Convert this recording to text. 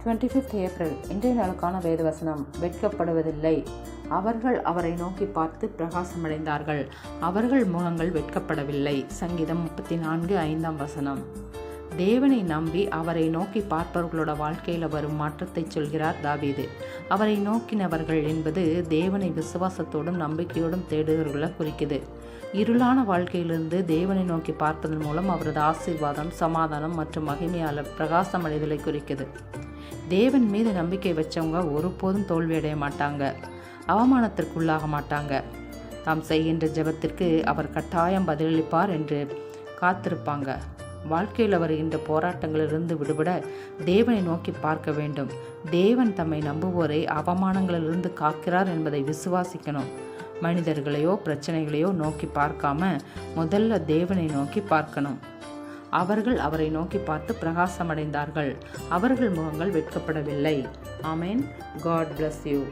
25th April இன்றைய நாளுக்கான வேதவசனம். வெட்கப்படுவதில்லை. அவர்கள் அவரை நோக்கி பார்த்து பிரகாசமடைந்தார்கள். அவர்கள் முகங்கள் வெட்கப்படவில்லை. சங்கீதம் 34:5. தேவனை நம்பி அவரை நோக்கி பார்ப்பவர்களோட வாழ்க்கையில் வரும் மாற்றத்தை சொல்கிறார் தாவீது. அவரை நோக்கினவர்கள் என்பது தேவனை விசுவாசத்தோடும் நம்பிக்கையோடும் தேடுகிறவர்களை குறிக்குது. இருளான வாழ்க்கையிலிருந்து தேவனை நோக்கி பார்ப்பதன் மூலம் அவரது ஆசீர்வாதம், சமாதானம் மற்றும் மகிமையால் பிரகாசமடைதலை குறிக்குது. தேவன் மீது நம்பிக்கை வச்சவங்க ஒருபோதும் தோல்வியடைய மாட்டாங்க, அவமானத்திற்குள்ளாக மாட்டாங்க. தாம் செய்கின்ற ஜெபத்திற்கு அவர் கட்டாயம் பதிலளிப்பார் என்று காத்திருப்பாங்க. வாழ்க்கையில் வருகின்ற போராட்டங்களிலிருந்து விடுபட தேவனை நோக்கி பார்க்க வேண்டும். தேவன் தம்மை நம்புவோரை அவமானங்களிலிருந்து காக்கிறார் என்பதை விசுவாசிக்கணும். மனிதர்களையோ பிரச்சனைகளையோ நோக்கி பார்க்காம முதல்ல தேவனை நோக்கி பார்க்கணும். அவர்கள் அவரை நோக்கி பார்த்து பிரகாசமடைந்தார்கள். அவர்கள் முகங்கள் வெட்கப்படவில்லை. ஆமென். God bless you.